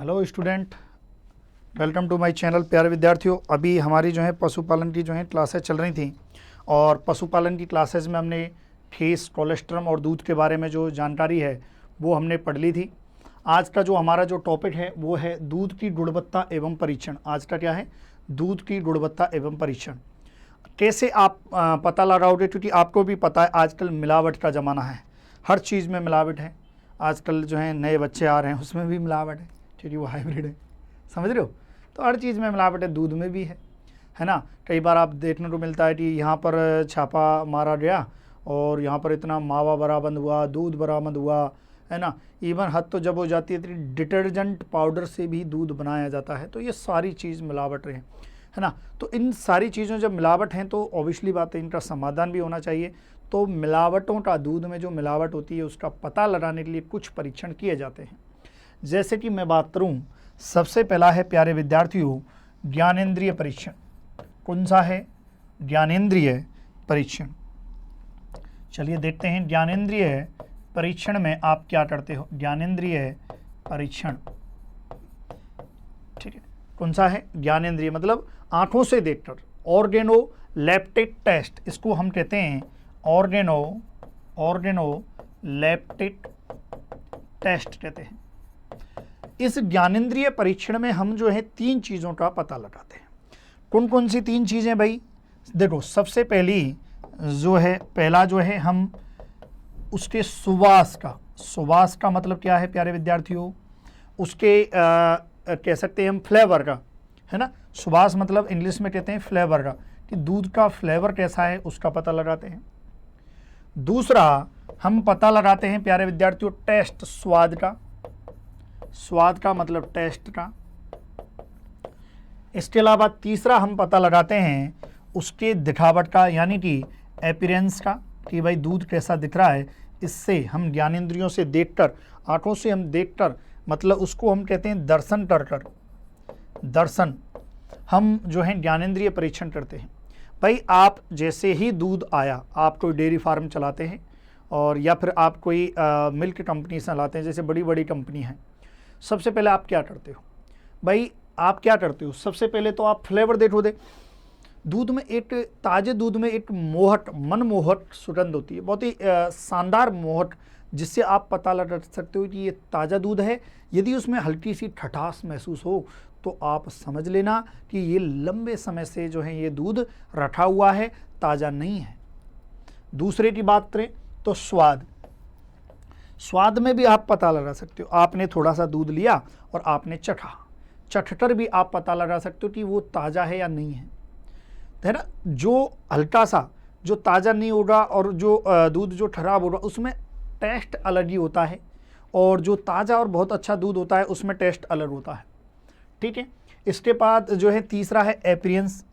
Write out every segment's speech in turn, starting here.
Hello student, welcome to my channel. प्यारे विद्यार्थियों, अभी हमारी जो है पशुपालन की जो है क्लासेस चल रही थी और पशुपालन की क्लासेस में हमने फीस, कोलेस्ट्रम और दूध के बारे में जो जानकारी है वो हमने पढ़ ली थी। आज का जो हमारा जो टॉपिक है वो है दूध की गुणवत्ता एवं परीक्षण। आज का क्या है? दूध की गुणवत्ता एवं परीक्षण। कैसे आप पता लगाओगे? क्योंकि आपको भी पता है आजकल मिलावट का ज़माना है, हर चीज़ में मिलावट है। आजकल जो है नए बच्चे आ रहे हैं उसमें भी मिलावट है क्योंकि वो हाइब्रिड है, समझ रहे हो? तो हर चीज़ में मिलावट है, दूध में भी है ना। कई बार आप देखने को मिलता है कि यहाँ पर छापा मारा गया और यहाँ पर इतना मावा बरामद हुआ, दूध बरामद हुआ, है ना। इवन हद तो जब हो जाती है तो डिटर्जेंट पाउडर से भी दूध बनाया जाता है। तो ये सारी चीज़ मिलावट है ना। तो इन सारी चीज़ों जब मिलावट हैं तो ऑब्वियसली बात है इनका समाधान भी होना चाहिए। तो मिलावटों का, दूध में जो मिलावट होती है उसका पता लगाने के लिए कुछ परीक्षण किए जाते हैं। जैसे कि मैं बात करूं, सबसे पहला है प्यारे विद्यार्थियों ज्ञानेंद्रिय परीक्षण। कौन सा है? ज्ञानेंद्रिय परीक्षण। चलिए देखते हैं ज्ञानेंद्रिय परीक्षण में आप क्या करते हो। ज्ञानेंद्रिय परीक्षण, ठीक है। कौन सा है? ज्ञानेंद्रिय मतलब आंखों से देखकर। ऑर्गेनोलेप्टिक टेस्ट, इसको हम कहते हैं ऑर्गेनोलेप्टिक टेस्ट कहते हैं। इस ज्ञानेंद्रिय परीक्षण में हम जो है 3 चीज़ों का पता लगाते हैं। कौन कौन सी 3 चीज़ें भाई? देखो, सबसे पहली जो है, पहला जो है हम उसके सुवास का मतलब क्या है प्यारे विद्यार्थियों? उसके कह सकते हैं हम फ्लेवर का, है ना। सुवास मतलब इंग्लिश में कहते हैं फ्लेवर का, कि दूध का फ्लेवर कैसा है उसका पता लगाते हैं। दूसरा हम पता लगाते हैं प्यारे विद्यार्थियों टेस्ट, स्वाद का मतलब टेस्ट का। इसके अलावा तीसरा हम पता लगाते हैं उसके दिखावट का, यानी कि अपीयरेंस का, कि भाई दूध कैसा दिख रहा है। इससे हम ज्ञानेंद्रियों से देखकर, आंखों से हम देखकर, मतलब उसको हम कहते हैं दर्शन कर दर्शन, हम जो है ज्ञानेंद्रिय परीक्षण करते हैं। भाई आप जैसे ही दूध आया, आप कोई डेयरी फार्म चलाते हैं और या फिर आप कोई मिल्क कंपनी चलाते हैं, जैसे बड़ी बड़ी कंपनी है। सबसे पहले आप क्या करते हो भाई? आप क्या करते हो? सबसे पहले तो आप फ्लेवर देखो दे। दूध में एक, ताज़े दूध में एक मोहक, मनमोहक सुगंध होती है, बहुत ही शानदार मोहक, जिससे आप पता लगा सकते हो कि ये ताज़ा दूध है। यदि उसमें हल्की सी खटास महसूस हो तो आप समझ लेना कि ये लंबे समय से जो है ये दूध रखा हुआ है, ताज़ा नहीं है। दूसरे की बात करें तो स्वाद में भी आप पता लगा सकते हो। आपने थोड़ा सा दूध लिया और आपने चखकर भी आप पता लगा सकते हो कि वो ताज़ा है या नहीं है ना। जो हल्का सा, जो ताज़ा नहीं होगा और जो दूध जो खराब होगा उसमें टेस्ट अलग ही होता है, और जो ताज़ा और बहुत अच्छा दूध होता है उसमें टेस्ट अलग होता है, ठीक है। इसके बाद जो है तीसरा है अपीयरेंस।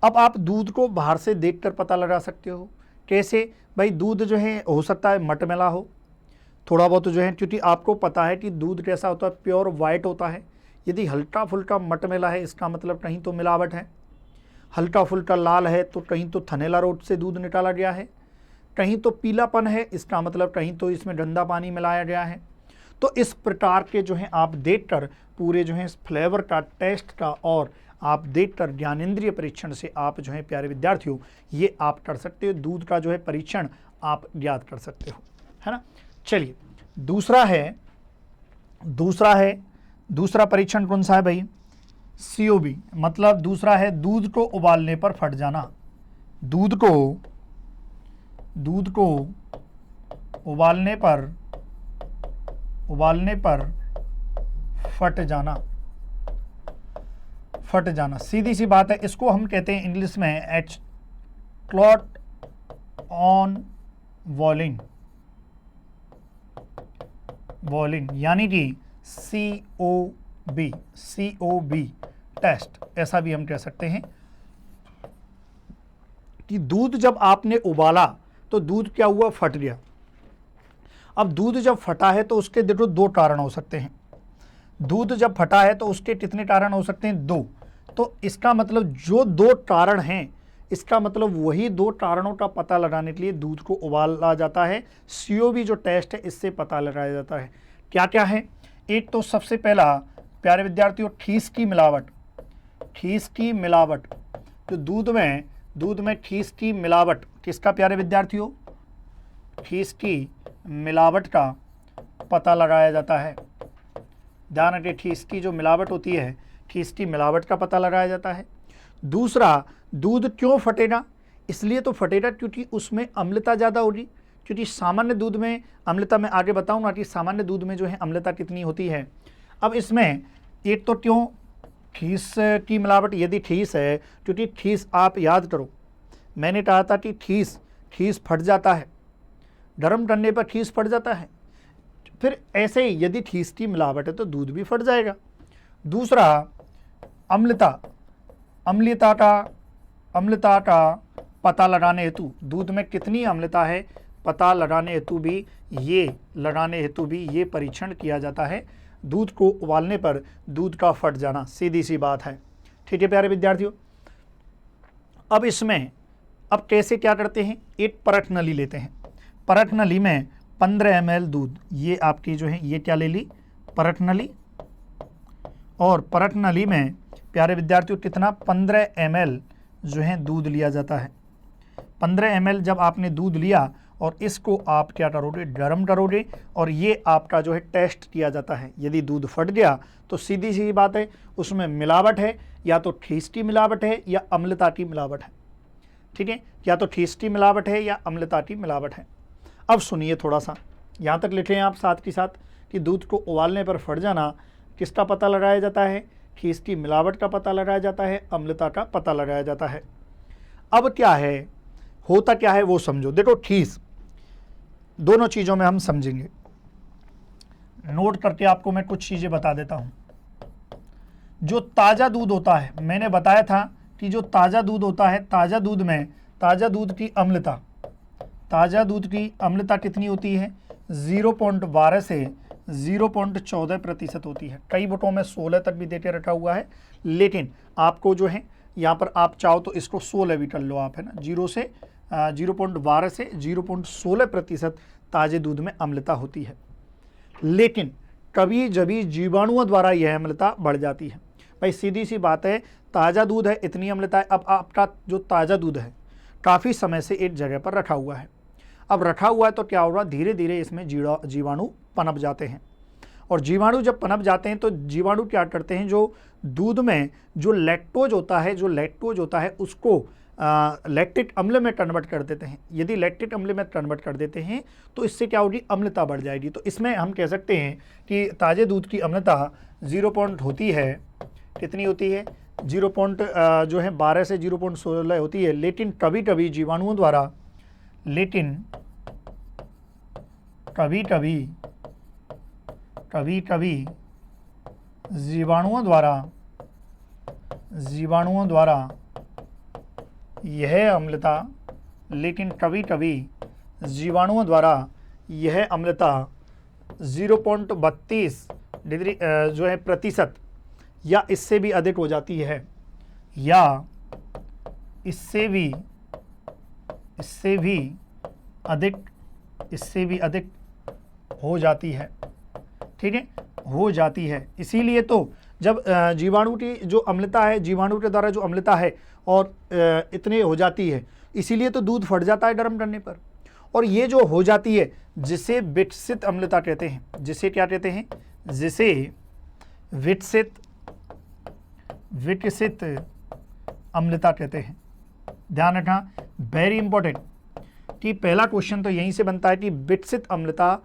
अब आप दूध को बाहर से देखकर पता लगा सकते हो। कैसे भाई? दूध जो है हो सकता है मटमैला हो थोड़ा बहुत जो है, क्योंकि आपको पता है कि दूध कैसा होता है, प्योर वाइट होता है। यदि हल्का फुल्का मटमैला है इसका मतलब कहीं तो मिलावट है। हल्का फुल्का लाल है तो कहीं तो थनेला रोड से दूध निकाला गया है। कहीं तो पीलापन है, इसका मतलब कहीं तो इसमें गंदा पानी मिलाया गया है। तो इस प्रकार के जो है आप देखकर पूरे जो है फ्लेवर का, टेस्ट का, और आप देखकर ज्ञानेंद्रिय परीक्षण से आप जो है प्यारे विद्यार्थियों ये आप कर सकते हो। दूध का जो है परीक्षण आप ज्ञात कर सकते हो, है ना। चलिए दूसरा परीक्षण कौन सा है भाई? COB मतलब दूसरा है दूध को उबालने पर फट जाना। दूध को उबालने पर फट जाना, सीधी सी बात है। इसको हम कहते हैं इंग्लिश में क्लॉट ऑन बॉइलिंग, यानी कि COB टेस्ट, ऐसा भी हम कह सकते हैं कि दूध जब आपने उबाला तो दूध क्या हुआ? फट गया। अब दूध जब फटा है तो उसके देखो 2 कारण हो सकते हैं। दूध जब फटा है तो उसके कितने कारण हो सकते हैं? 2। तो इसका मतलब जो 2 कारण हैं, इसका मतलब वही 2 कारणों का पता लगाने के लिए दूध को उबाला जाता है। COB जो टेस्ट है इससे पता लगाया जाता है। क्या क्या है? एक तो सबसे पहला प्यारे विद्यार्थियों ठीस की मिलावट, ठीस की मिलावट, तो दूध में ठीस की मिलावट किसका प्यारे विद्यार्थियों, ठीस की मिलावट का पता लगाया जाता है। ध्यान रखिए, ठीस की जो मिलावट होती है, ठीस की मिलावट का पता लगाया जाता है। दूसरा, दूध क्यों फटेगा, इसलिए तो फटेगा क्योंकि उसमें अम्लता ज़्यादा होगी, क्योंकि सामान्य दूध में अम्लता, मैं आगे बताऊंगा कि सामान्य दूध में जो है अम्लता कितनी होती है। अब इसमें एक तो क्यों ठीस की मिलावट, यदि ठीस है, क्योंकि ठीस आप याद करो, मैंने कहा था कि ठीस फट जाता है, गर्म करने पर ठीस फट जाता है, फिर ऐसे ही यदि ठीस की मिलावट है तो दूध भी फट जाएगा। दूसरा, अम्लता, अम्लता का पता लगाने हेतु, दूध में कितनी अम्लता है पता लगाने हेतु भी ये परीक्षण किया जाता है। दूध को उबालने पर दूध का फट जाना, सीधी सी बात है। ठीक है प्यारे विद्यार्थियों, अब इसमें अब कैसे क्या करते हैं, एक परख नली लेते हैं। परख नली में 15 ml दूध, ये आपकी जो है ये क्या ले ली, परख नली, और परख नली में प्यारे विद्यार्थियों कितना 15 ml जो है दूध लिया जाता है। 15 ml जब आपने दूध लिया और इसको आप क्या करोगे, गर्म करोगे, और ये आपका जो है टेस्ट किया जाता है। यदि दूध फट गया तो सीधी सी बात है उसमें मिलावट है, या तो ठीस की मिलावट है या अम्लता की मिलावट है। ठीक है, या तो ठीस की मिलावट है या अम्लता की मिलावट है। अब सुनिए थोड़ा सा, यहाँ तक लिखें आप साथ के साथ कि दूध को उबालने पर फट जाना किसका पता लगाया जाता है, ठीस की मिलावट का पता लगाया जाता है, अम्लता का पता लगाया जाता है। अब क्या है, होता क्या है वो समझो। देखो ठीस, दोनों चीज़ों में हम समझेंगे, नोट करके आपको मैं कुछ चीज़ें बता देता हूँ। जो ताज़ा दूध होता है, मैंने बताया था कि जो ताज़ा दूध होता है, ताज़ा दूध में ताज़ा दूध की अम्लता कितनी होती है, 0.12 से 0.14% होती है। कई बुकों में 16 तक भी देके रखा हुआ है, लेकिन आपको जो है यहाँ पर आप चाहो तो इसको 16 भी कर लो आप, है ना। 0.12 से 0.16% ताज़े दूध में अम्लता होती है, लेकिन कभी जभी जीवाणुओं द्वारा यह अम्लता बढ़ जाती है। भाई सीधी सी बात है, ताज़ा दूध है, इतनी अम्लता है। अब आपका जो ताज़ा दूध है काफ़ी समय से एक जगह पर रखा हुआ है, अब रखा हुआ है तो क्या होगा, धीरे धीरे इसमें जीवाणु पनप जाते हैं, और जीवाणु जब पनप जाते हैं तो जीवाणु क्या करते हैं, जो दूध में जो लैक्टोज होता है उसको लैक्टिक अम्ल में कन्वर्ट कर देते हैं। यदि लैक्टिक अम्ल में कन्वर्ट कर देते हैं तो इससे क्या होगी, अम्लता बढ़ जाएगी। तो इसमें हम कह सकते हैं कि ताज़े दूध की अम्लता 0 होती है, कितनी होती है, 0.12 से 0.16 होती है। लेकिन कभी कभी जीवाणुओं द्वारा जीवाणुओं द्वारा यह अम्लता 0.32 डिग्री जो है प्रतिशत या इससे भी अधिक हो जाती है, या इससे भी अधिक हो जाती है। ठीक है, हो जाती है। इसीलिए तो जब जीवाणु की जो अम्लता है, जीवाणु के द्वारा जो अम्लता है और इतने हो जाती है, इसीलिए तो दूध फट जाता है गर्म करने पर। और ये जो हो जाती है जिसे विकसित अम्लता कहते हैं, जिसे क्या कहते हैं, जिसे विकसित अम्लता कहते हैं। ध्यान रखना, वेरी इंपॉर्टेंट, कि पहला क्वेश्चन तो यहीं से बनता है कि विकसित अम्लता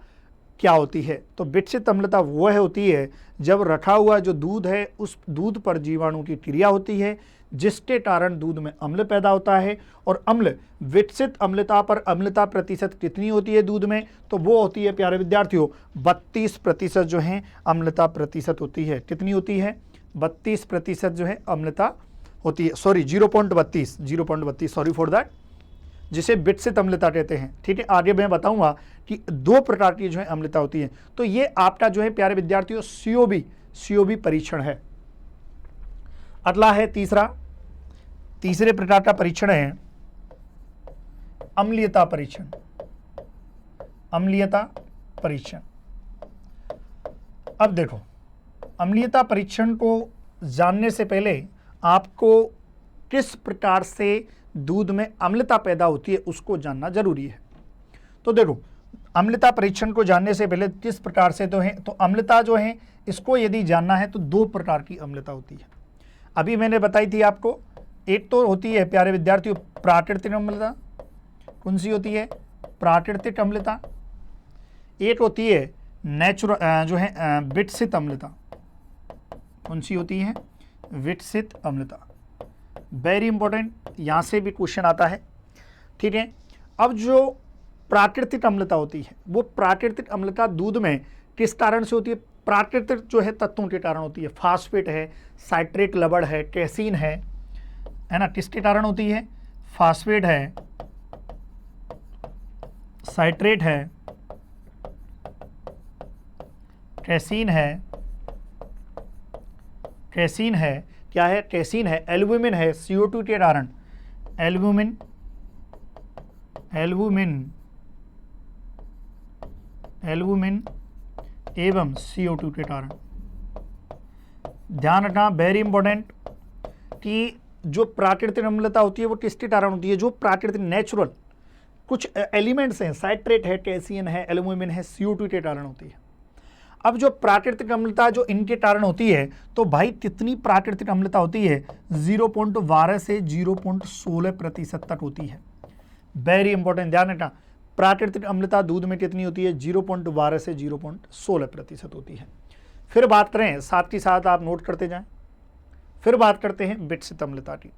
क्या होती है। तो विकसित अम्लता वह होती है जब रखा हुआ जो दूध है उस दूध पर जीवाणु की क्रिया होती है, जिसके कारण दूध में अम्ल पैदा होता है। और अम्ल, विकसित अम्लता पर अम्लता प्रतिशत कितनी होती है दूध में, तो वो होती है प्यारे विद्यार्थियों 32% जो है अम्लता प्रतिशत होती है। कितनी होती है, 32% जो है अम्लता होती है, सॉरी 0.32, सॉरी फॉर दैट, जिसे विकसित अम्लता कहते हैं। ठीक है, आगे मैं बताऊंगा कि 2 प्रकार की जो है अम्लता होती है। तो ये आपका जो है प्यारे विद्यार्थियों सीओबी परीक्षण है। अगला है तीसरे प्रकार का परीक्षण है अम्लीयता परीक्षण। अब देखो, अम्लीयता परीक्षण को जानने से पहले आपको किस प्रकार से दूध में अम्लता पैदा होती है उसको जानना जरूरी है। तो देखो, अम्लता परीक्षण को जानने से पहले किस प्रकार से तो है, तो अम्लता जो है इसको यदि जानना है तो दो प्रकार की अम्लता होती है। अभी मैंने बताई थी आपको, एक तो होती है प्यारे विद्यार्थियों प्राकृतिक अम्लता। कौन सी होती है? प्राकृतिक अम्लता। एक होती है नेचुरल जो है विकसित अम्लता। कौन सी होती है? विकसित अम्लता। वेरी इंपॉर्टेंट, यहाँ से भी क्वेश्चन आता है। ठीक है, अब जो प्राकृतिक अम्लता होती है वो प्राकृतिक अम्लता दूध में किस कारण से होती है? प्राकृतिक जो है तत्वों के कारण होती है। फास्फेट है, साइट्रेट लवण है, कैसीन है ना, किसके कारण होती है? फास्फेट है, साइट्रेट है, कैसीन है, कैसीन है, क्या है? कैसीन है, एल्बुमिन है, CO2 के कारण, एल्बुमिन, एल्बुमिन, एल्बुमिन एवं CO2 के कारण। ध्यान रखना, वेरी इंपॉर्टेंट, कि जो प्राकृतिक अम्लता होती है वो किसके कारण होती है? जो प्राकृतिक नेचुरल कुछ एलिमेंट्स हैं, साइट्रेट है, कैसीन है, एल्बुमिन है, CO2 के कारण होती है। अब जो प्राकृतिक अम्लता जो इनके कारण होती है, तो भाई कितनी प्राकृतिक अम्लता होती है? 0.12 से 0.16% तक होती है। वेरी इंपॉर्टेंट, ध्यान रखना, प्राकृतिक अम्लता दूध में कितनी होती है? 0.12 से 0.16% होती है। फिर बात करें, साथ ही साथ आप नोट करते जाएं, फिर बात करते हैं विकसित अम्लता की,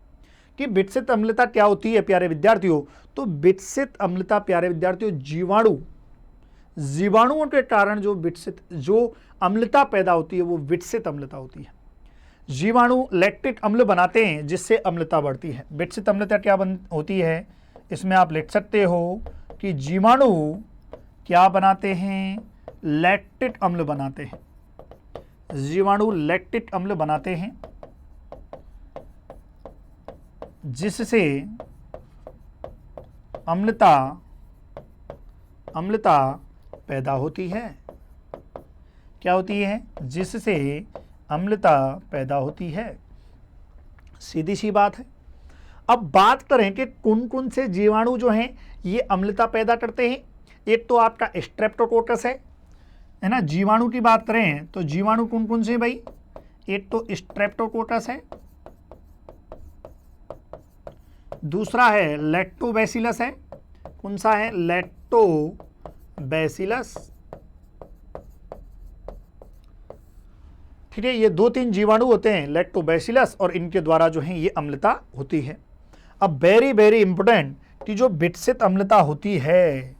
कि विकसित अम्लता क्या होती है प्यारे विद्यार्थियों? तो विकसित अम्लता प्यारे विद्यार्थियों जीवाणुओं के कारण जो अम्लता पैदा होती है वो विकसित अम्लता होती है। जीवाणु लैक्टिक अम्ल बनाते हैं जिससे अम्लता बढ़ती है। विकसित अम्लता क्या होती है? इसमें आप लिख सकते हो कि जीवाणु क्या बनाते हैं? लैक्टिक अम्ल बनाते हैं। जीवाणु लैक्टिक अम्ल बनाते हैं जिससे अम्लता पैदा होती है। क्या होती है? जिससे अम्लता पैदा होती है। सीधी सी बात है। अब बात करें कि कौन कौन से जीवाणु जो हैं ये अम्लता पैदा करते हैं। एक तो आपका स्ट्रेप्टोकोकस है ना। जीवाणु की बात करें तो जीवाणु कौन कौन से भाई? एक तो स्ट्रेप्टोकोकस है, दूसरा है लैक्टोबैसिलस है। कौन सा है? लैक्टोबैसिलस। ठीक है, ये 2-3 जीवाणु होते हैं लैक्टोबैसिलस, और इनके द्वारा जो है ये अम्लता होती है। अब वेरी वेरी इंपॉर्टेंट कि जो विकसित अम्लता होती है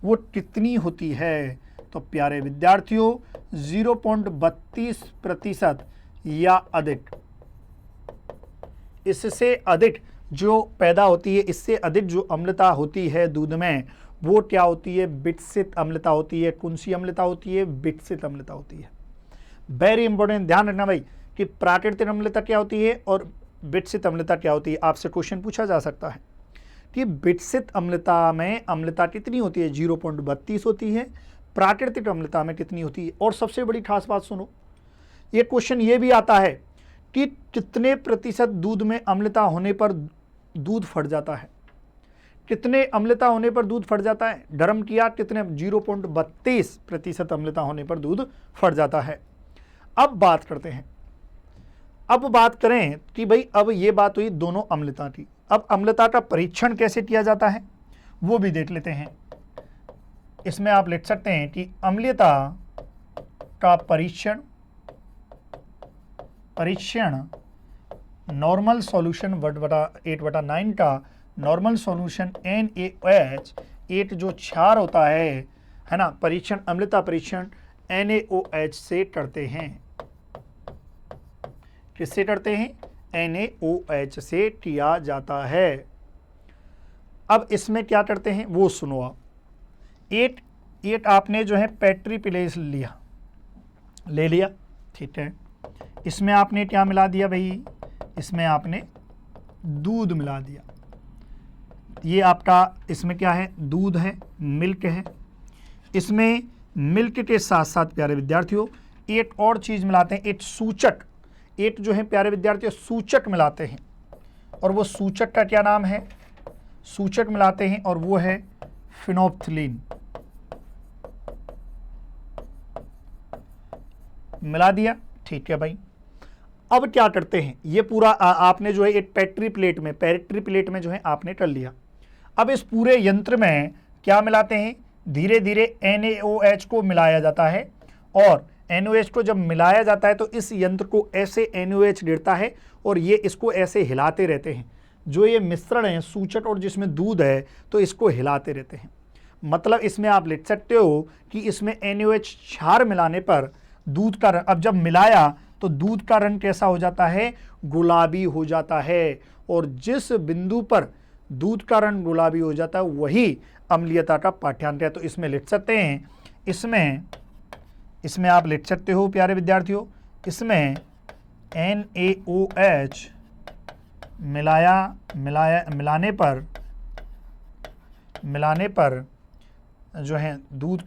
वो कितनी होती है? तो प्यारे विद्यार्थियों 0.32% या अधिक। इससे अधिक जो पैदा होती है, इससे अधिक जो अम्लता होती है दूध में, वो क्या होती है? विकसित अम्लता होती है। कौन सी अम्लता होती है? विकसित अम्लता होती है। वेरी इंपॉर्टेंट, ध्यान रखना भाई कि प्राकृतिक अम्लता क्या होती है और विकसित अम्लता क्या होती है। आपसे क्वेश्चन पूछा जा सकता है कि विकसित अम्लता में अम्लता कितनी होती है? 0.32 होती है। प्राकृतिक अम्लता में कितनी होती है? और सबसे बड़ी खास बात सुनो, ये क्वेश्चन ये भी आता है कि कितने प्रतिशत दूध में अम्लता होने पर दूध फट जाता है? कितने अम्लता होने पर दूध फट जाता है? गर्म किया कितने? 0.32% अम्लता होने पर दूध फट जाता है। अब बात करते हैं, अब बात करें कि भाई अब ये बात हुई दोनों अम्लता की। अब अम्लता का परीक्षण कैसे किया जाता है वो भी देख लेते हैं। इसमें आप लिख सकते हैं कि अम्लीयता का परीक्षण नॉर्मल सॉल्यूशन 8/9 का नॉर्मल सॉल्यूशन NaOH 8 जो क्षार होता है ना, परीक्षण अम्लता परीक्षण NaOH से करते हैं। किससे करते हैं? NaOH से किया जाता है। अब इसमें क्या करते हैं वो सुनो आप। एक आपने जो है पेट्री प्लेस ले लिया, ठीक है। इसमें आपने क्या मिला दिया भाई? इसमें आपने दूध मिला दिया। ये आपका इसमें क्या है? दूध है, मिल्क है। इसमें मिल्क के साथ साथ प्यारे विद्यार्थियों एक और चीज मिलाते हैं, एक सूचक, एक जो है प्यारे विद्यार्थियों सूचक मिलाते हैं, और वो सूचक का क्या नाम है, सूचक मिलाते हैं और वो है फिनोप्थिलीन। मिला दिया, ठीक है भाई। अब क्या करते हैं, ये पूरा आपने जो है एक पेट्री प्लेट में जो है आपने कर लिया। अब इस पूरे यंत्र में क्या मिलाते हैं, धीरे धीरे NaOH को मिलाया जाता है, और NaOH को जब मिलाया जाता है तो इस यंत्र को ऐसे NaOH गिरता है और ये इसको ऐसे हिलाते रहते हैं। जो ये मिश्रण है सूचक और जिसमें दूध है तो इसको हिलाते रहते हैं। मतलब इसमें आप लिख सकते हो कि इसमें NaOH क्षार मिलाने पर दूध का रंग, अब जब मिलाया तो दूध का रंग कैसा हो जाता है, गुलाबी हो जाता है, और जिस बिंदु पर दूध का रंग गुलाबी हो जाता है वही अम्लीयता का पाठ्यांक है। तो इसमें लिख सकते हैं, इसमें आप लिख सकते हो प्यारे विद्यार्थियों, इसमें NaOH मिलाने पर जो है दूध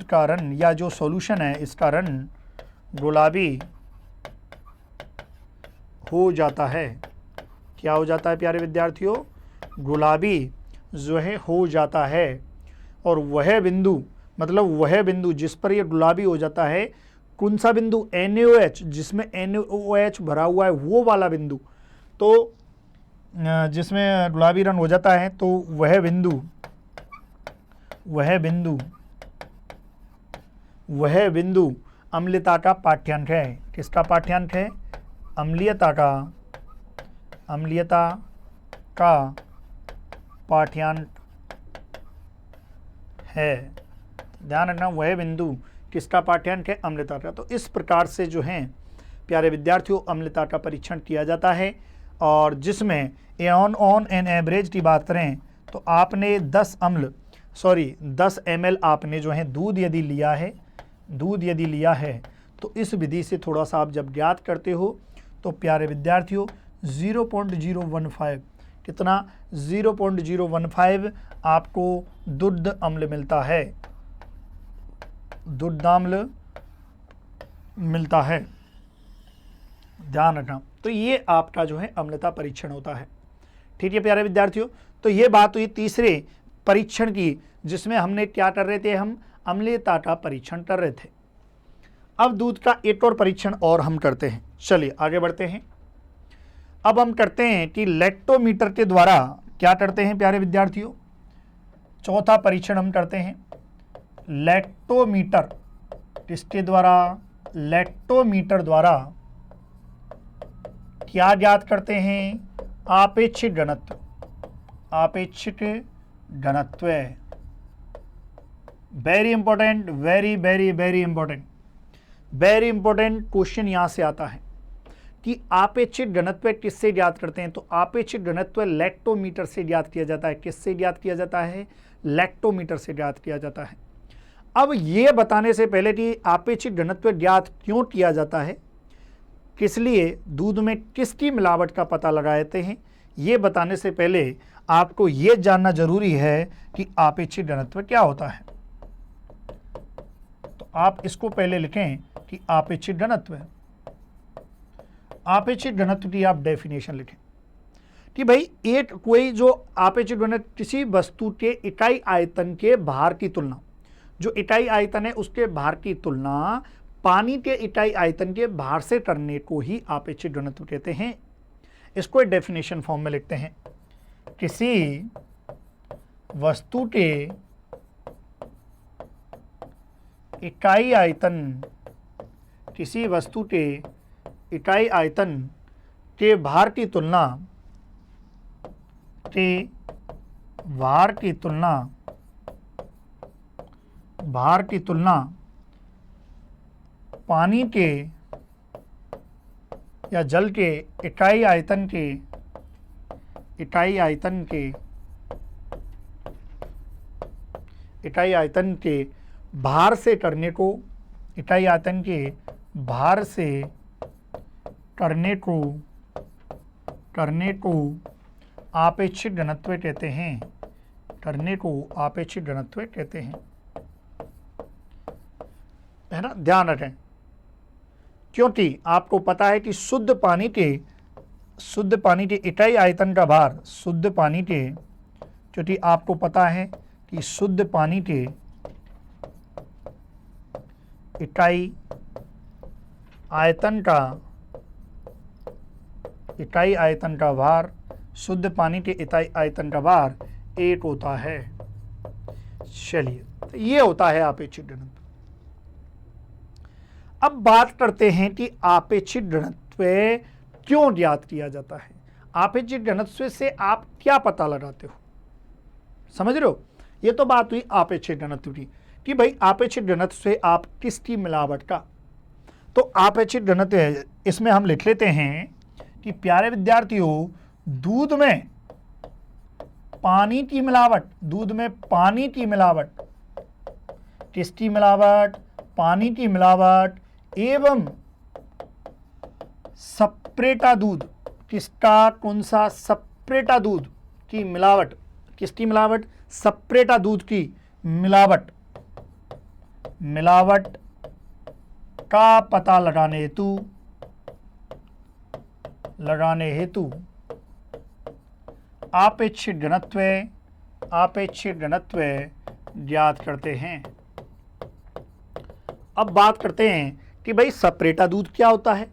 का रंग या जो सॉल्यूशन है इसका रंग गुलाबी हो जाता है। क्या हो जाता है प्यारे विद्यार्थियों, गुलाबी जो है हो जाता है। और वह बिंदु, मतलब वह बिंदु जिस पर यह गुलाबी हो जाता है, कौन सा बिंदु, NaOH, जिसमें NaOH भरा हुआ है वो वाला बिंदु, तो जिसमें गुलाबी रंग हो जाता है, तो वह बिंदु अम्लीयता का पाठ्यांक है। किसका पाठ्यांक है, अम्लीयता का पाठ्यांक है। ध्यान रखना, वह बिंदु किसका पाठ्यांक है, अम्लीयता का। तो इस प्रकार से जो है प्यारे विद्यार्थियों अम्लीयता का परीक्षण किया जाता है, और जिसमें ऑन एन एवरेज की बात करें तो आपने 10 ml आपने जो है दूध यदि लिया है तो इस विधि से थोड़ा सा आप जब ज्ञात करते हो तो प्यारे विद्यार्थियों 0.015, कितना, 0.015 आपको दुग्ध अम्ल मिलता है, दुग्धाम्ल मिलता है। ध्यान रखना, तो ये आपका जो है अम्लता परीक्षण होता है। ठीक है प्यारे विद्यार्थियों, तो ये बात हुई तीसरे परीक्षण की, जिसमें हमने क्या कर रहे थे, हम अम्लीयता का परीक्षण कर रहे थे। अब दूध का एक और परीक्षण और हम करते हैं, चलिए आगे बढ़ते हैं। अब हम करते हैं कि लैक्टोमीटर के द्वारा क्या करते हैं प्यारे विद्यार्थियों, चौथा परीक्षण हम करते हैं लैक्टोमीटर, किसके द्वारा, लैक्टोमीटर द्वारा क्या ज्ञात करते हैं, आपेक्षिक घनत्व, very important, very important question यहां से आता है कि आपेक्षिक घनत्व किससे ज्ञात करते हैं। तो आपेक्षिक घनत्व लैक्टोमीटर से ज्ञात किया जाता है। किससे ज्ञात किया जाता है, लैक्टोमीटर से ज्ञात किया जाता है। अब ये बताने से पहले कि आपेक्षिक घनत्व ज्ञात क्यों किया जाता है, किस लिए दूध में किसकी मिलावट का पता लगाते हैं, ये बताने से पहले आपको ये जानना जरूरी है कि आपेक्षिक घनत्व क्या होता है। तो आप इसको पहले लिखें कि आपेक्षिक घनत्व, आपेक्षिक घनत्व की आप डेफिनेशन लिखें कि भाई एक कोई जो आपेक्षिक घनत्व किसी वस्तु के इकाई आयतन के भार की तुलना, जो इकाई आयतन है उसके भार की तुलना पानी के इकाई आयतन के भार से करने को ही आपेक्षिक घनत्व कहते हैं। इसको एक डेफिनेशन फॉर्म में लिखते हैं, किसी वस्तु के इकाई आयतन के भार की तुलना पानी के या जल के इकाई आयतन के भार से करने को, इकाई आयतन के भार से करने को आपेक्षिक घनत्व कहते हैं, है ना, ध्यान रखें, क्योंकि आपको पता है कि शुद्ध पानी के इकाई आयतन का भार, शुद्ध पानी के, क्योंकि आपको पता है कि शुद्ध पानी के इकाई आयतन का भार, शुद्ध पानी के इकाई आयतन का भार 1 होता है। चलिए, तो ये होता है आपेक्षिक घनत्व। अब बात करते हैं कि आपेक्षिक घनत्व क्यों ज्ञात किया जाता है। आपेक्षिक घनत्व से आप क्या पता लगाते हो, समझ रहे हो। ये तो बात हुई आपेक्षिक घनत्व की कि भाई आपेक्षिक घनत्व से आप किसकी मिलावट का, तो आपेक्षिक घनत्व इसमें हम लिख लेते हैं कि प्यारे विद्यार्थियों, दूध में पानी की मिलावट, दूध में पानी की मिलावट, किसकी मिलावट, पानी की मिलावट एवं सप्रेटा दूध, किसका, कौन सा, सप्रेटा दूध की मिलावट, किसकी मिलावट, सप्रेटा दूध की मिलावट का पता लगाने हेतु आपेक्षिक घनत्व ज्ञात करते हैं। अब बात करते हैं कि भाई सप्रेटा दूध क्या होता है।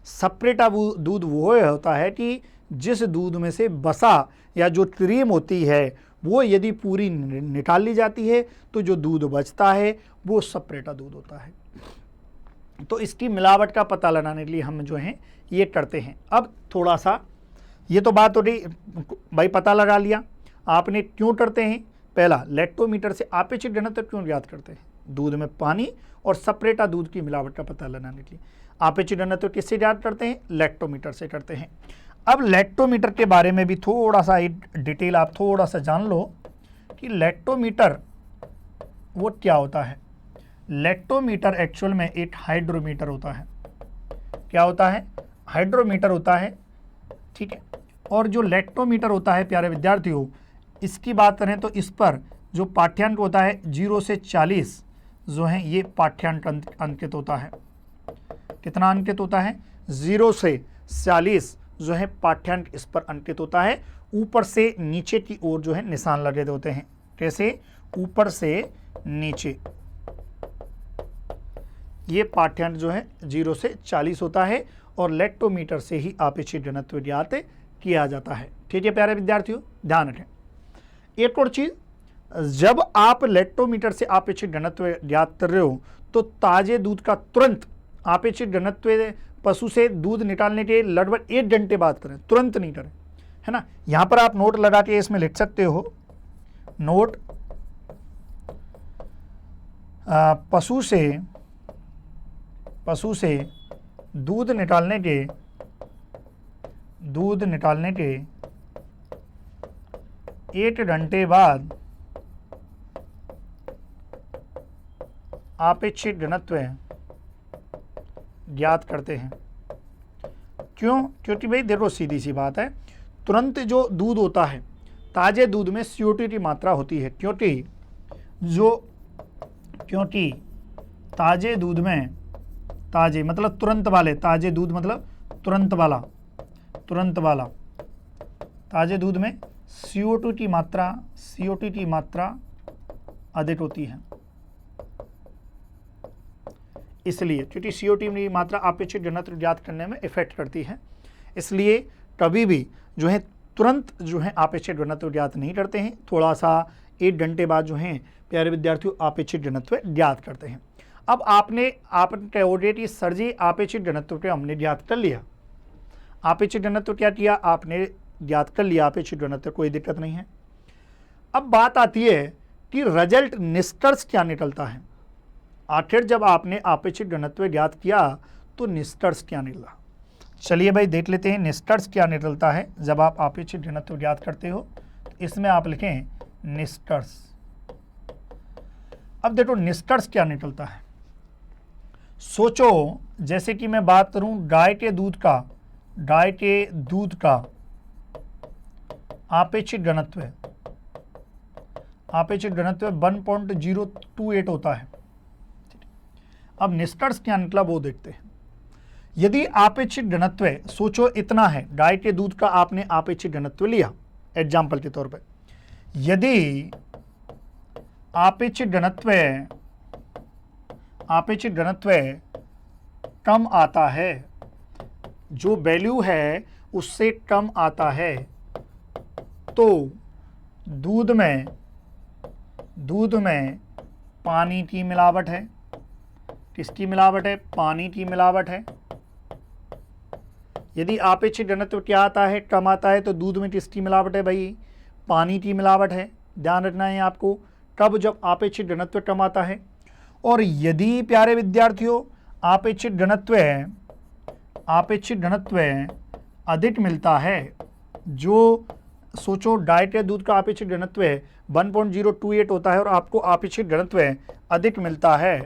सप्रेटा दूध वो होता है कि जिस दूध में से बसा या जो क्रीम होती है वो यदि पूरी निकाल ली जाती है तो जो दूध बचता है वो सप्रेटा दूध होता है। तो इसकी मिलावट का पता लगाने के लिए हम जो है ये करते हैं। अब थोड़ा सा, ये तो बात हो रही भाई, पता लगा लिया आपने क्यों करते हैं। पहला, लैक्टोमीटर से आपेक्षिक घनत्व क्यों ज्ञात करते हैं, दूध में पानी और सप्रेटा दूध की मिलावट का पता लगाने के लिए। आपेक्षिक घनत्व किससे ज्ञात करते हैं, लैक्टोमीटर से करते हैं। अब लैक्टोमीटर के बारे में भी थोड़ा सा डिटेल आप थोड़ा सा जान लो कि लैक्टोमीटर वो क्या होता है। लैक्टोमीटर एक्चुअल में एक हाइड्रोमीटर होता है। क्या होता है, हाइड्रोमीटर होता है, ठीक है। और जो लैक्टोमीटर होता है प्यारे विद्यार्थियों, इसकी बात करें तो इस पर जो पाठ्यांक होता है 0 से 40 जो है ये पाठ्यांक अंकित होता है। कितना अंकित होता है, 0 से 40 जो है पाठ्यांक इस पर अंकित होता है। ऊपर से नीचे की ओर जो है निशान लगे होते हैं। कैसे, ऊपर से नीचे ये पाठ्यांक जो है 0 से 40 होता है और लैक्टोमीटर से ही आपेक्षिक घनत्व ज्ञात किया जाता है। ठीक है प्यारे विद्यार्थियों, ध्यान रखें। एक और चीज, जब आप लैक्टोमीटर से आपेक्षिक घनत्व ज्ञात कर रहे हो तो ताजे दूध का तुरंत आपेक्षिक घनत्व पशु से दूध निकालने के लगभग 1 घंटे बाद करें, तुरंत नहीं करें, है ना। यहां पर आप नोट लगा के इसमें लिख सकते हो, नोट पशु से दूध निकालने के 1 घंटे बाद आपेक्षिक घनत्व ज्ञात करते हैं। क्यों, क्योंकि भाई देखो सीधी सी बात है, तुरंत जो दूध होता है, ताजे दूध में CO2 की मात्रा होती है, क्योंकि ताजे दूध में, ताजे मतलब तुरंत वाले, ताजे दूध मतलब तुरंत वाला ताजे दूध में CO2 की मात्रा अधिक होती है। इसलिए क्योंकि CO2 की मात्रा आपेक्षिक घनत्व ज्ञात करने में इफेक्ट करती है, इसलिए कभी भी जो है तुरंत जो है आपेक्षिक घनत्व ज्ञात नहीं करते हैं। थोड़ा सा 1 घंटे बाद जो है प्यारे विद्यार्थियों आपेक्षिक घनत्व ज्ञात करते हैं। अब आपने ऑलरेडी सर जी आपेक्षिक घनत्व को हमने ज्ञात कर लिया। आपेक्षिक घनत्व क्या किया, आपने ज्ञात कर लिया आपेक्षिक घनत्व, कोई दिक्कत नहीं है। अब बात आती है कि रिजल्ट, निष्कर्ष क्या निकलता है। आखिर जब आपने आपेक्षिक घनत्व ज्ञात किया तो निष्कर्ष क्या निकला, चलिए भाई देख लेते हैं निष्कर्ष क्या निकलता है। जब आप आपेक्षिक घनत्व ज्ञात करते हो तो इसमें आप लिखें निष्कर्ष। अब देखो निष्कर्ष क्या निकलता है। सोचो जैसे कि मैं बात करूं गाय के दूध का आपेक्षिक घनत्व 1.028 होता है। अब निष्कर्ष क्या निकला वो देखते हैं। यदि आपेक्षिक घनत्व, सोचो इतना है, डाइट के दूध का आपने आपेक्षिक घनत्व लिया एग्जाम्पल के तौर पे, यदि आपेक्षिक घनत्व कम आता है, जो वैल्यू है उससे कम आता है, तो दूध में पानी की मिलावट है। किसकी मिलावट है? पानी की मिलावट है। यदि आपेक्षिक घनत्व क्या आता है? कम आता है, तो दूध में किसकी मिलावट है भाई? पानी की मिलावट है। ध्यान रखना है आपको, कब? जब आपेक्षिक घनत्व कम आता है। और यदि प्यारे विद्यार्थियों आपेक्षिक घनत्व अधिक मिलता है, जो सोचो डाइट या दूध का आपेक्षिक घनत्व 1.028 होता है और आपको आपेक्षिक घनत्व अधिक मिलता है,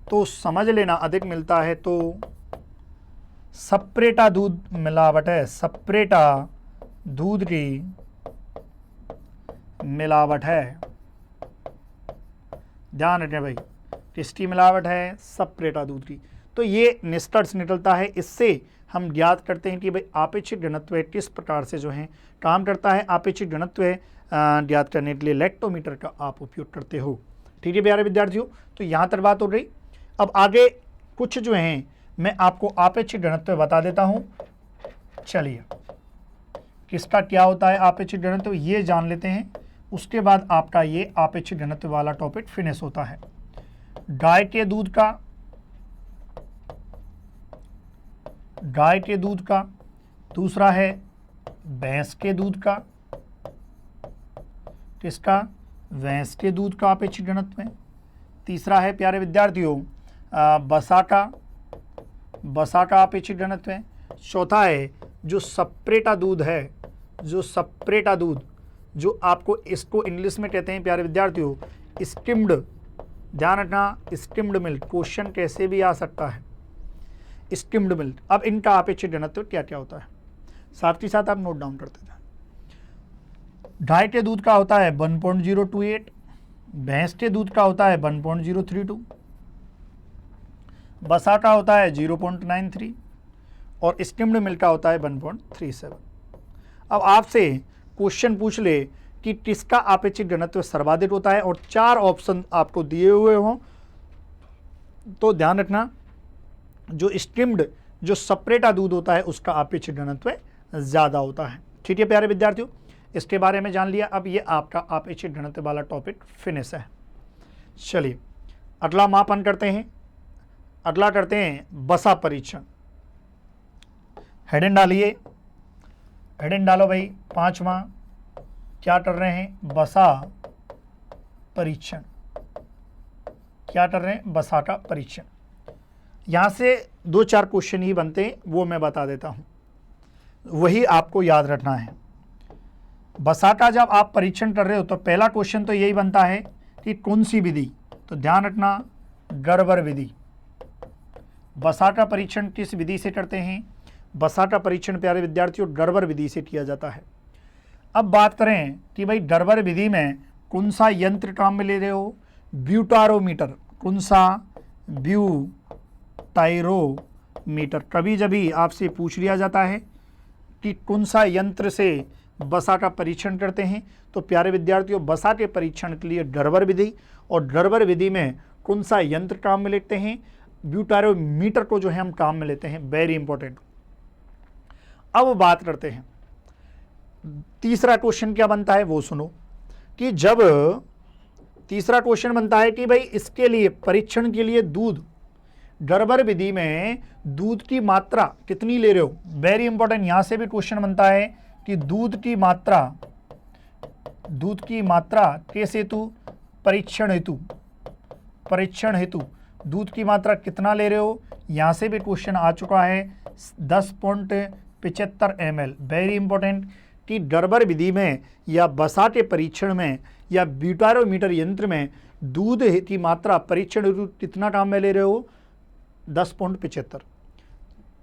तो समझ लेना अधिक मिलता है तो सप्रेटा दूध मिलावट है, सप्रेटा दूध की मिलावट है। ध्यान रखें भाई, किसकी मिलावट है? सप्रेटा दूध की। तो ये निष्कर्ष निकलता है। इससे हम ज्ञात करते हैं कि भाई आपेक्षिक घनत्व किस प्रकार से जो है काम करता है। आपेक्षिक घनत्व ज्ञात करने के लिए लैक्टोमीटर का आप उपयोग करते हो। ठीक है प्यारे विद्यार्थियों, तो यहाँ तक बात हो रही। अब आगे कुछ जो हैं मैं आपको आपेक्षिक घनत्व बता देता हूँ। चलिए, किसका क्या होता है आपेक्षिक घनत्व ये जान लेते हैं, उसके बाद आपका ये आपेक्षिक घनत्व वाला टॉपिक फिनिश होता है। गाय के दूध का, दूसरा है भैंस के दूध का। किसका? भैंस के दूध का आपेक्षिक घनत्व है। तीसरा है प्यारे विद्यार्थियों बसा का आपेक्षिक घनत्व है। चौथा है जो सप्रेटा दूध है, जो आपको इसको इंग्लिश में कहते हैं प्यारे विद्यार्थियों स्किम्ड। ध्यान रखना, स्किम्ड मिल्क, क्वेश्चन कैसे भी आ सकता है, स्किम्ड मिल्क। अब इनका आपेक्षिक घनत्व क्या क्या होता है, साथ ही साथ आप नोट डाउन करते जाए। गाय के दूध का होता है 1.028, भैंस के दूध का होता है 1.032, बसा का होता है 0.93 और स्किम्ड मिल्क का होता है 1.37। अब आपसे क्वेश्चन पूछ ले कि किसका आपेक्षिक घनत्व सर्वाधिक होता है और 4 ऑप्शन आपको दिए हुए हों, तो ध्यान रखना जो स्किम्ड, जो सप्रेटा दूध होता है उसका आपेक्षिक घनत्व ज़्यादा होता है। ठीक है प्यारे विद्यार्थियों, इसके बारे में जान लिया। अब ये आपका आपेक्षिक घनत्व वाला टॉपिक फिनिश है। चलिए अगला मापन करते हैं। अगला करते हैं बसा परीक्षण। हेडिंग डालिए, हेडिंग डालो भाई। 5वां क्या कर रहे हैं? बसा परीक्षण। क्या कर रहे हैं? बसा का परीक्षण। यहाँ से 2-4 क्वेश्चन ही बनते हैं, वो मैं बता देता हूँ, वही आपको याद रखना है। बसा का जब आप परीक्षण कर रहे हो तो पहला क्वेश्चन तो यही बनता है कि कौन सी विधि, तो ध्यान रखना गर्बर विधि। बसा का परीक्षण किस विधि से करते हैं? बसा का परीक्षण प्यारे विद्यार्थियों गर्बर विधि से किया जाता है। अब बात करें कि भाई गर्बर विधि में कौन सा यंत्र काम में ले रहे हो? ब्यूटारोमीटर। कौन सा? ब्यूटायरोमीटर। कभी जभी आपसे पूछ लिया जाता है कि कौन सा यंत्र से बसा का परीक्षण करते हैं, तो प्यारे विद्यार्थियों बसा के परीक्षण के लिए गर्बर विधि, और गर्बर विधि में कौन सा यंत्र काम में लेते हैं? ब्यूटारोमीटर को जो है हम काम में लेते हैं। Very important. अब बात करते हैं तीसरा क्वेश्चन क्या बनता है वो सुनो, कि जब तीसरा क्वेश्चन बनता है कि भाई इसके लिए परीक्षण के लिए दूध, गर्बर विधि में दूध की मात्रा कितनी ले रहे हो? Very important. यहां से भी क्वेश्चन बनता है कि दूध की मात्रा किस हेतु? परीक्षण हेतु दूध की मात्रा कितना ले रहे हो? यहां से भी क्वेश्चन आ चुका है 10.75 ml। वेरी इंपॉर्टेंट कि गर्बर विधि में या बसा के परीक्षण में या ब्यूटारोमीटर यंत्र में दूध की मात्रा परीक्षण हेतु कितना काम में ले रहे हो? 10.75।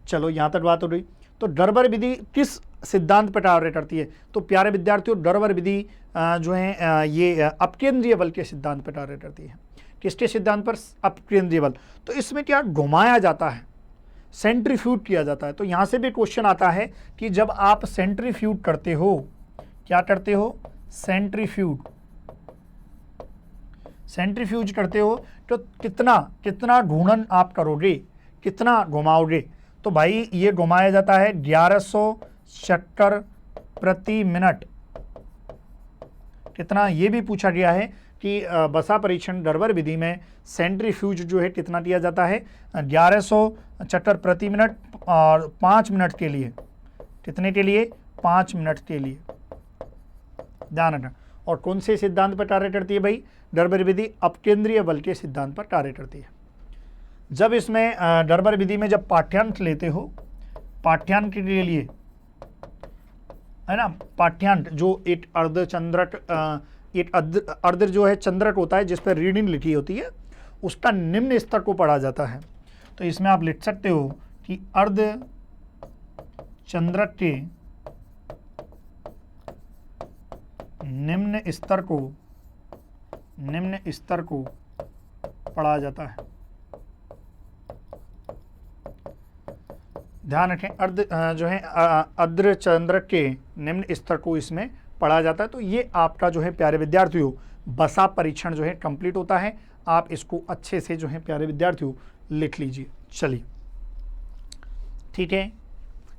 चलो यहाँ तक बात हो गई। तो गर्बर विधि किस सिद्धांत पर कार्य करती है? तो प्यारे विद्यार्थियों गर्बर विधि जो है ये अपकेंद्रीय बल के सिद्धांत पर कार्य करती है। किसके सिद्धांत पर? अपकेंद्रीय बल। तो इसमें क्या घुमाया जाता है, सेंट्रीफ्यूज किया जाता है। तो यहाँ से भी क्वेश्चन आता है कि जब आप सेंट्रीफ्यूज करते हो, क्या करते हो? सेंट्रीफ्यूज करते हो तो कितना कितना घूर्णन आप करोगे, कितना घुमाओगे? तो भाई ये घुमाया जाता है 1100 चक्कर प्रति मिनट। कितना, ये भी पूछा गया है कि बसा परीक्षण डरबर विधि में सेंट्रीफ्यूज जो है कितना दिया जाता है? 1100 चक्कर प्रति मिनट और 5 मिनट के लिए। कितने के लिए? 5 मिनट के लिए, ध्यान रखना। और कौन से सिद्धांत पर कार्य करती है भाई? डरबर विधि अपकेंद्रीय बल के सिद्धांत पर कार्य करती है। जब इसमें डरबर विधि में जब पाठ्यांक लेते हो, पाठ्यांक के लिए है ना, पाठ्यांक जो एक अर्धचंद्रक एक अर्ध जो है चंद्रक होता है जिस पर रीडिंग लिखी होती है, उसका निम्न स्तर को पढ़ा जाता है। तो इसमें आप लिख सकते हो कि अर्धचंद्रक के निम्न स्तर को पढ़ा जाता है। ध्यान रखें, अर्धचंद्रक के निम्न स्तर को इसमें पढ़ा जाता है। तो ये आपका जो है प्यारे विद्यार्थियों बसा परीक्षण जो है कंप्लीट होता है। आप इसको अच्छे से जो है प्यारे विद्यार्थियों लिख लीजिए। चलिए ठीक है,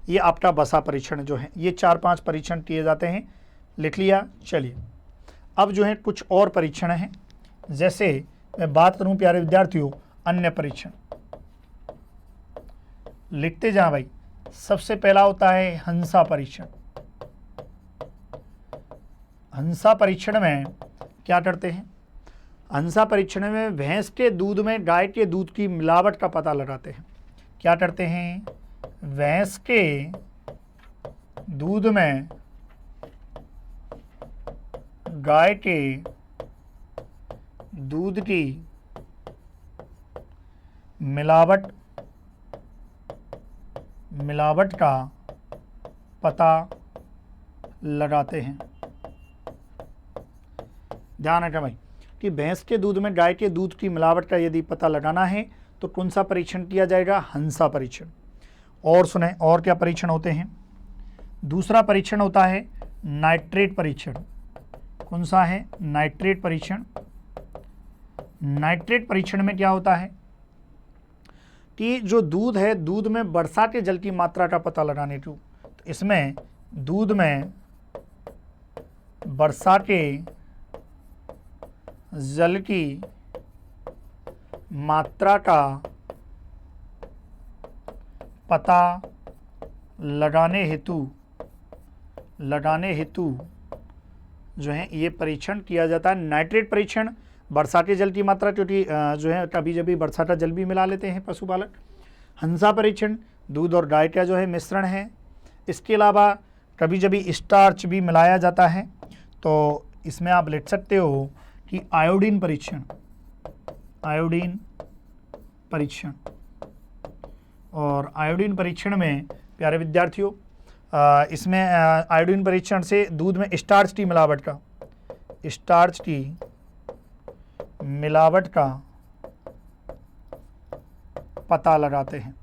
ये आपका बसा परीक्षण जो है, ये 4-5 परीक्षण किए जाते हैं, लिख लिया। चलिए अब जो है कुछ और परीक्षण हैं, जैसे मैं बात करूं प्यारे विद्यार्थियों अन्य परीक्षण, लिखते जा भाई। सबसे पहला होता है हंसा परीक्षण। हंसा परीक्षण में क्या करते हैं? हंसा परीक्षण में भैंस के दूध में गाय के दूध की मिलावट का पता लगाते हैं। क्या करते हैं? भैंस के दूध में गाय के दूध की मिलावट का पता लगाते हैं। ध्यान रखें भाई कि भैंस के दूध में गाय के दूध की मिलावट का यदि पता लगाना है तो कौन सा परीक्षण किया जाएगा? हंसा परीक्षण। और सुने और क्या परीक्षण होते हैं? दूसरा परीक्षण होता है नाइट्रेट परीक्षण। कौन सा है? नाइट्रेट परीक्षण। नाइट्रेट परीक्षण में क्या होता है कि जो दूध है, दूध में वर्षा के जल की मात्रा का पता लगाने को, तो इसमें दूध में वर्षा के जल की मात्रा का पता लगाने हेतु जो है ये परीक्षण किया जाता है। नाइट्रेट परीक्षण, वर्षा के जल की मात्रा, क्योंकि जो है कभी कभी वर्षा का जल भी मिला लेते हैं पशुपालक। हंसा परीक्षण, दूध और गाय का जो है मिश्रण है। इसके अलावा कभी कभी स्टार्च भी मिलाया जाता है। तो इसमें आप लिख सकते हो कि आयोडीन परीक्षण। और आयोडीन परीक्षण में प्यारे विद्यार्थियों इसमें आयोडीन परीक्षण से दूध में स्टार्च की मिलावट का पता लगाते हैं।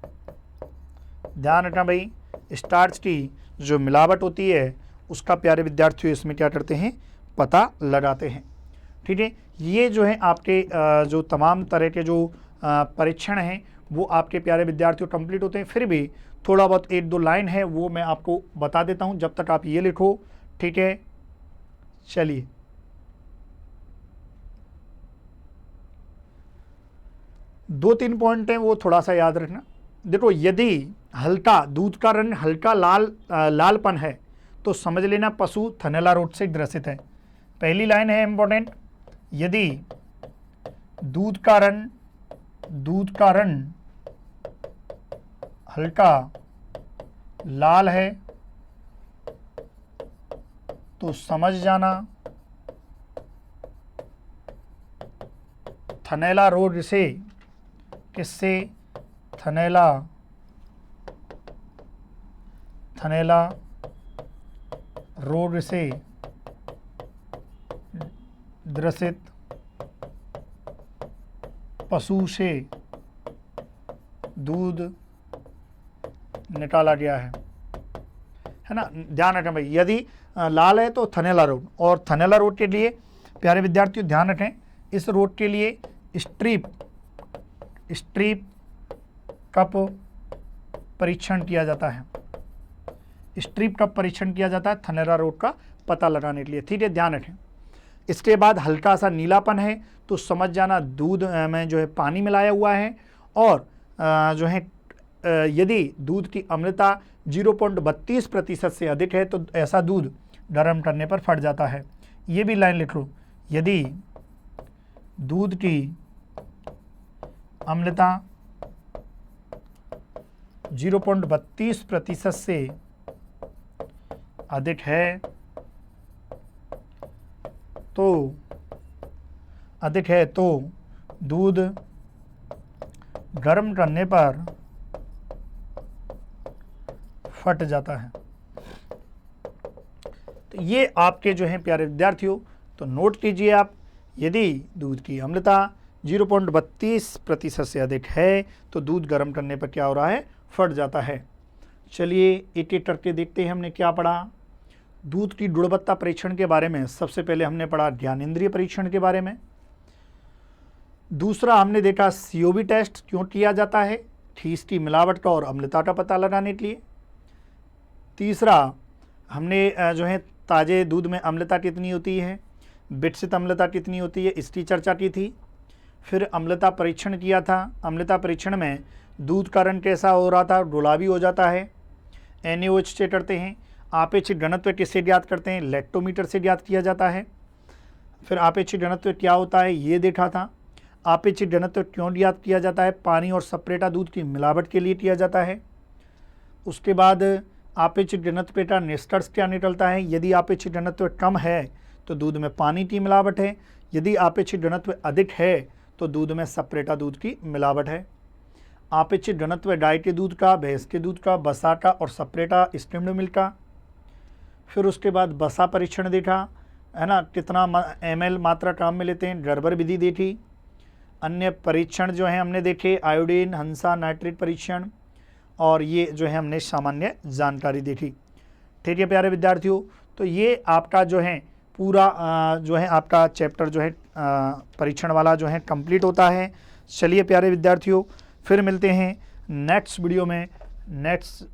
ध्यान रखना भाई, स्टार्च की जो मिलावट होती है उसका प्यारे विद्यार्थियों इसमें क्या करते हैं? पता लगाते हैं। ठीक है, ये जो है आपके जो तमाम तरह के जो परीक्षण हैं वो आपके प्यारे विद्यार्थियों कंप्लीट होते हैं। फिर भी थोड़ा बहुत 1-2 लाइन है वो मैं आपको बता देता हूं, जब तक आप ये लिखो। ठीक है, चलिए 2-3 पॉइंट हैं वो थोड़ा सा याद रखना। देखो, यदि हल्का दूध का रंग हल्का लालपन है तो समझ लेना पशु थनैला रोग से ग्रसित है। पहली लाइन है इंपॉर्टेंट, यदि दूध का रंग हल्का लाल है तो समझ जाना थनैला रोग से, किससे? थनैला रोग से ग्रसित पशु से दूध निकाला गया है ना। ध्यान रखें भाई, यदि लाल है तो थनेला रोड, और थनेला रोड के लिए प्यारे विद्यार्थियों ध्यान रखें, इस रोड के लिए स्ट्रिप कप परीक्षण किया जाता है। स्ट्रिप कप परीक्षण किया जाता है थनेला रोड का पता लगाने के लिए, ठीक है, ध्यान रखें। इसके बाद हल्का सा नीलापन है तो समझ जाना दूध में जो है पानी मिलाया हुआ है, और जो है यदि दूध की अम्लता 0.32% से अधिक है तो ऐसा दूध गर्म करने पर फट जाता है। ये भी लाइन लिख लो, यदि दूध की अम्लता 0.32% से अधिक है तो दूध गर्म करने पर फट जाता है। तो ये आपके जो है प्यारे विद्यार्थियों, तो नोट कीजिए आप, यदि दूध की अम्लता 0.32% से अधिक है तो दूध गर्म करने पर क्या हो रहा है, फट जाता है। चलिए एक एक करके देखते हैं हमने क्या पढ़ा। दूध की गुणवत्ता परीक्षण के बारे में सबसे पहले हमने पढ़ा ज्ञानेंद्रिय परीक्षण के बारे में। दूसरा हमने देखा COB टेस्ट क्यों किया जाता है, ठोस की मिलावट का और अम्लता का पता लगाने के लिए। तीसरा हमने जो है ताज़े दूध में अम्लता कितनी होती है, विकसित अम्लता कितनी होती है, इसकी चर्चा की थी। फिर अम्लता परीक्षण किया था। अम्लता परीक्षण में दूध का रंग कैसा हो रहा था, गुलाबी हो जाता है, NaOH से करते हैं। आपेक्षिक घनत्व किससे ज्ञात करते हैं, लैक्टोमीटर से ज्ञात किया जाता है। फिर आपेक्षिक घनत्व क्या होता है ये देखा था। आपेक्षिक घनत्व क्यों ज्ञात किया जाता है, पानी और सपरेटा दूध की मिलावट के लिए किया जाता है। उसके बाद आपेक्षिक घनत्व का निष्कर्ष क्या निकलता है, यदि आपेक्षिक घनत्व कम है तो दूध में पानी की मिलावट है, यदि आपेक्षिक घनत्व अधिक है तो दूध में सपरेटा दूध की मिलावट है। आपेक्षिक घनत्व गाय के दूध का, भैंस के दूध का, बसा का और सपरेटा स्किम्ड मिल्क का। फिर उसके बाद बसा परीक्षण देखा है ना, कितना ml मात्रा काम में लेते हैं, गर्बर विधि देखी। अन्य परीक्षण जो है हमने देखे, आयोडीन, हंसा, नाइट्रेट परीक्षण, और ये जो है हमने सामान्य जानकारी देखी। ठीक है प्यारे विद्यार्थियों, तो ये आपका जो है पूरा जो है आपका चैप्टर जो है परीक्षण वाला जो है कंप्लीट होता है। चलिए प्यारे विद्यार्थियों, फिर मिलते हैं नेक्स्ट वीडियो में नेक्स्ट